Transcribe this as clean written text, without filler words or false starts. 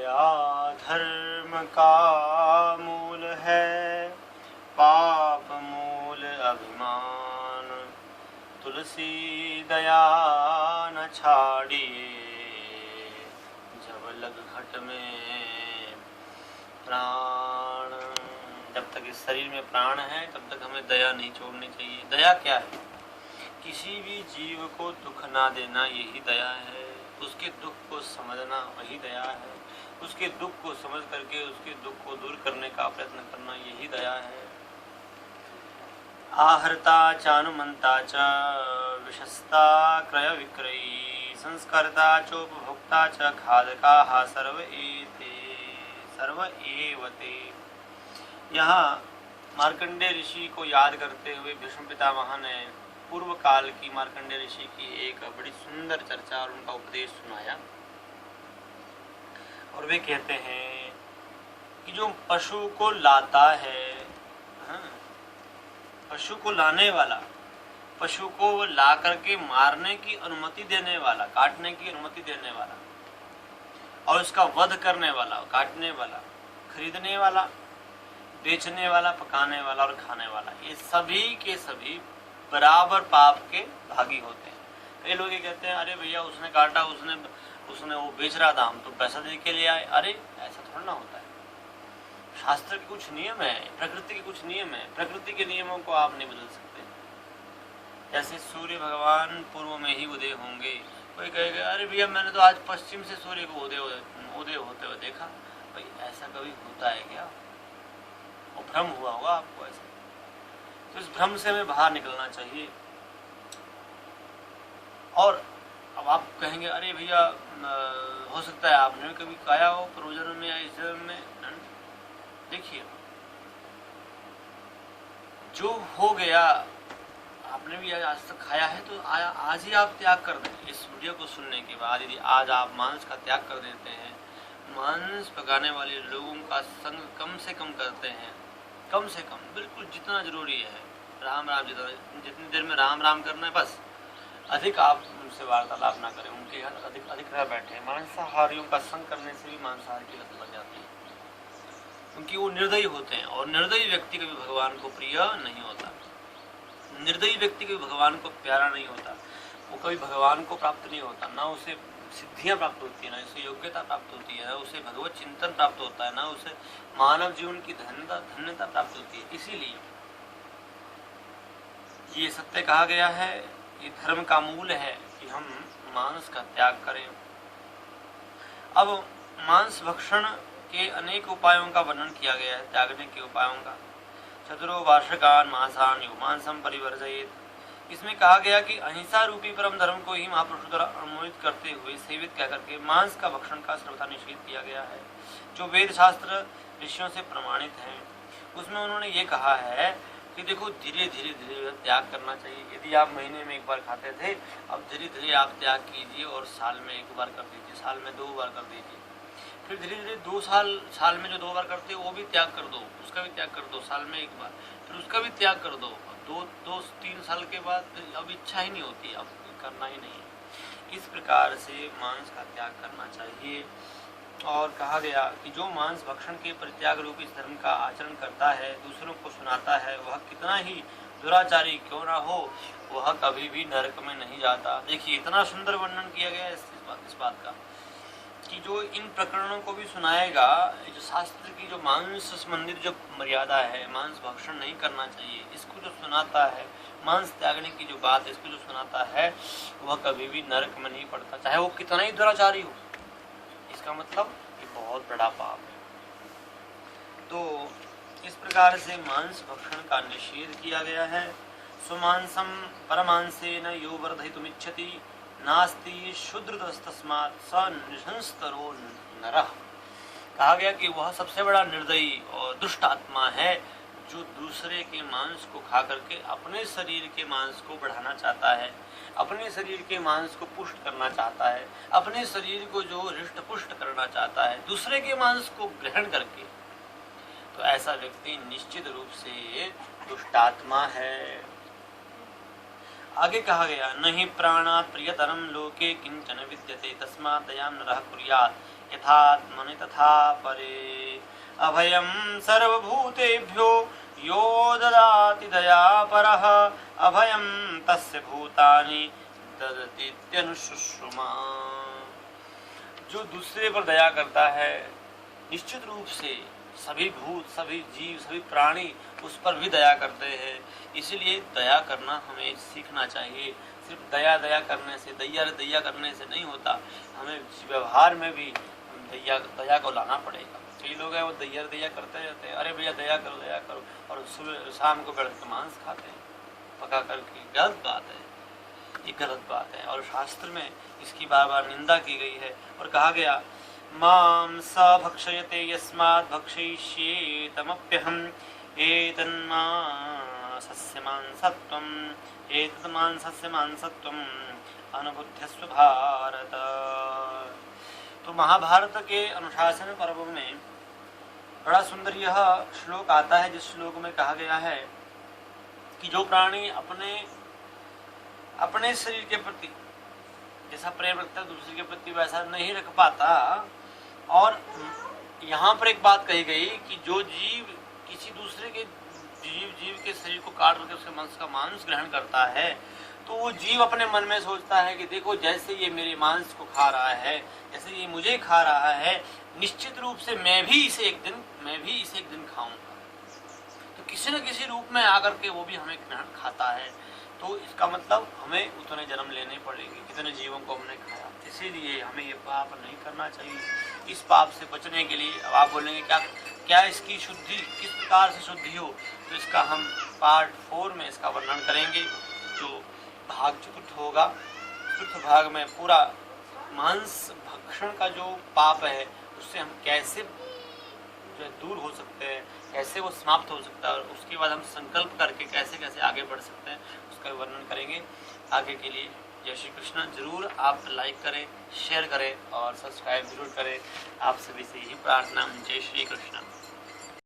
दया धर्म का मूल है, पाप मूल अभिमान। तुलसी दया न छाड़िए, जब लग घट में प्राण। जब तक इस शरीर में प्राण है तब तक हमें दया नहीं छोड़नी चाहिए। दया क्या है? किसी भी जीव को दुख ना देना, यही दया है। उसके दुख को समझना, वही दया है। उसके दुख को समझ करके उसके दुख को दूर करने का प्रयत्न करना, यही दया है। आहर्ता चानुमंता च विशस्ता क्रय विक्रयी, संस्कर्ता चोपभोक्ता च खादकाः सर्व एवते। यहाँ मार्कंडेय ऋषि को याद करते हुए भीष्म पितामह ने पूर्व काल की मार्कंडेय ऋषि की एक बड़ी सुंदर चर्चा और उनका उपदेश सुनाया। और वे कहते हैं कि जो पशु को लाता है, पशु को लाने वाला, पशु को ला करके मारने की अनुमति देने वाला, काटने की अनुमति देने वाला, और उसका वध करने वाला, काटने वाला, खरीदने वाला, बेचने वाला, पकाने वाला और खाने वाला, ये सभी के सभी बराबर पाप के भागी होते हैं। कई लोग ये कहते हैं, अरे भैया उसने काटा, उसने वो बेच रहा था, हम तो पैसा दे के ले आए। अरे ऐसा थोड़ा ना होता है। शास्त्र के कुछ नियम है, प्रकृति के कुछ नियम है। प्रकृति के नियमों को आप नहीं बदल सकते। जैसे सूर्य भगवान पूर्व में ही उदय होंगे, कोई कहेगा अरे भैया मैंने तो आज पश्चिम से सूर्य को उदय होते हुए देखा। भाई ऐसा कभी होता है क्या? वो भ्रम हुआ होगा आपको ऐसा। तो इस भ्रम से हमें बाहर निकलना चाहिए। और अब आप कहेंगे अरे भैया हो सकता है आपने कभी खाया हो पूर्व जन्म में या इस जन्म में। देखिए, जो हो गया आपने भी आज तक खाया है तो आज ही आप त्याग कर दें। इस वीडियो को सुनने के बाद यदि आज आप मांस का त्याग कर देते हैं, मांस पकाने वाले लोगों का संग कम से कम करते हैं, कम से कम बिल्कुल जितना जरूरी है, राम राम जितनी देर में राम राम करना है बस, अधिक आप उनसे वार्तालाप ना करें, उनके यहाँ अधिक रह बैठे। मांसाहारियों का संग करने से भी मांसाहार की लत लग जाती है, क्योंकि वो निर्दयी होते हैं। और निर्दयी व्यक्ति कभी भगवान को प्रिय नहीं होता, निर्दयी व्यक्ति कभी भगवान को प्यारा नहीं होता, वो कभी भगवान को प्राप्त नहीं होता। ना उसे सिद्धियां प्राप्त होती है, ना उसे योग्यता प्राप्त होती है, ना उसे भगवत चिंतन प्राप्त होता है, ना उसे मानव जीवन की धन्यता प्राप्त होती है। इसीलिए ये सत्य कहा गया है, ये धर्म का मूल है कि हम मांस का त्याग करें। अब मांस भक्षण के अनेक उपायों का वर्णन किया गया है, त्यागने के उपायों का। चतुरो वार्षिकान मांसान यो मांसम परिवर्जयेत। इसमें कहा गया कि अहिंसा रूपी परम धर्म को ही महापुरुषों द्वारा अनुमोदित करते हुए सेवित कह करके मांस का भक्षण का सर्वथा निषेध किया गया है, जो वेद शास्त्र ऋषियों से प्रमाणित है। उसमें उन्होंने ये कहा है कि देखो धीरे धीरे त्याग करना चाहिए। यदि आप महीने में एक बार खाते थे, अब धीरे धीरे आप त्याग कीजिए और साल में एक बार कर दीजिए, साल में 2 बार कर दीजिए। फिर धीरे धीरे 2 साल में जो 2 बार करते हो वो भी त्याग कर दो, उसका भी त्याग कर दो, साल में 1 बार, फिर उसका भी त्याग कर दो। 2-3 साल के बाद अब इच्छा ही नहीं होती, अब करना ही नहीं है। इस प्रकार से मांस का त्याग करना चाहिए। और कहा गया कि जो मांस भक्षण के परित्याग रूपी इस धर्म का आचरण करता है, दूसरों को सुनाता है, वह कितना ही दुराचारी क्यों ना हो, वह कभी भी नरक में नहीं जाता। देखिए इतना सुंदर वर्णन किया गया है इस बात का कि जो इन प्रकरणों को भी सुनाएगा, जो शास्त्र की जो मांस संबंधित जो मर्यादा है, मांस भक्षण नहीं करना चाहिए, इसको जो सुनाता है, मांस त्यागने की जो बात है, इसको जो सुनाता है, वह कभी भी नरक में नहीं पड़ता, चाहे वो कितना ही दुराचारी हो। इसका मतलब ये बहुत बड़ा पाप है। तो इस प्रकार से मांस भक्षण का निषेध किया गया है। सुमांसम परमांसेन यो वर्धयितुमिच्छति नास्ति शूद्रतस्तस्मात् स निशंस्तरो नरः। कहा गया कि वह सबसे बड़ा निर्दयी और दुष्ट आत्मा है जो दूसरे के मांस को खा करके अपने शरीर के मांस को बढ़ाना चाहता है, अपने शरीर के मांस को पुष्ट करना चाहता है, अपने शरीर को जो हृष्ट पुष्ट करना चाहता है दूसरे के मांस को ग्रहण करके। तो ऐसा व्यक्ति निश्चित रूप से दुष्टात्मा है। आगे कहा गया नहीं प्राणात् प्रियतरम लोके किंचन विद्यते तस्मात् दयां नरः कुर्यात् यथात्मनि तथा परे। अभयं सर्वभूतेभ्यो यो ददाति दयापरः अभयं तस्य भूतानि ददतीत्यनुशुश्रुमा। जो दूसरे पर दया करता है निश्चित रूप से सभी भूत, सभी जीव, सभी प्राणी उस पर भी दया करते हैं। इसलिए दया करना हमें सीखना चाहिए। सिर्फ दया करने से, दया करने से नहीं होता, हमें व्यवहार में भी दया को लाना पड़ेगा। कई लोग हैं वो दया करते रहते हैं, अरे भैया दया करो, और सुबह शाम को बैठ के मांस खाते हैं पका करके। गलत बात है, ये गलत बात है, और शास्त्र में इसकी बार बार निंदा की गई है और कहा गया मां स भक्षयते यस्मात् भक्षयिष्येतमप्यहम् एतन्मांसस्य मांसत्वम् अनुबुध्यस्व भारत। तो महाभारत के अनुशासन पर्व में बड़ा सुंदर यह श्लोक आता है, जिस श्लोक में कहा गया है कि जो प्राणी अपने शरीर के प्रति जैसा प्रेम रखता है दूसरे के प्रति वैसा नहीं रख पाता। और यहाँ पर एक बात कही गई कि जो जीव किसी दूसरे के जीव के शरीर को काट करके उसके मांस का मांस ग्रहण करता है, तो वो जीव अपने मन में सोचता है कि देखो जैसे ये मेरे मांस को खा रहा है, जैसे ये मुझे खा रहा है, निश्चित रूप से मैं भी इसे एक दिन खाऊंगा। तो किसी न किसी रूप में आकर के वो भी हमें ग्रहण खाता है। तो इसका मतलब हमें उतने जन्म लेने पड़ेंगे कितने जीवों को हमने खाया। इसीलिए हमें ये पाप नहीं करना चाहिए। इस पाप से बचने के लिए अब आप बोलेंगे क्या इसकी शुद्धि किस प्रकार से शुद्धि हो, तो इसका हम पार्ट 4 में इसका वर्णन करेंगे। जो भाग चतुर्थ होगा, चतुर्थ भाग में पूरा मांस भक्षण का जो पाप है उससे हम कैसे जो दूर हो सकते हैं, कैसे वो समाप्त हो सकता है, और उसके बाद हम संकल्प करके कैसे कैसे आगे बढ़ सकते हैं उसका वर्णन करेंगे। आगे के लिए जय श्री कृष्ण। जरूर आप लाइक करें, शेयर करें और सब्सक्राइब जरूर करें। आप सभी से यही प्रार्थना। जय श्री कृष्ण।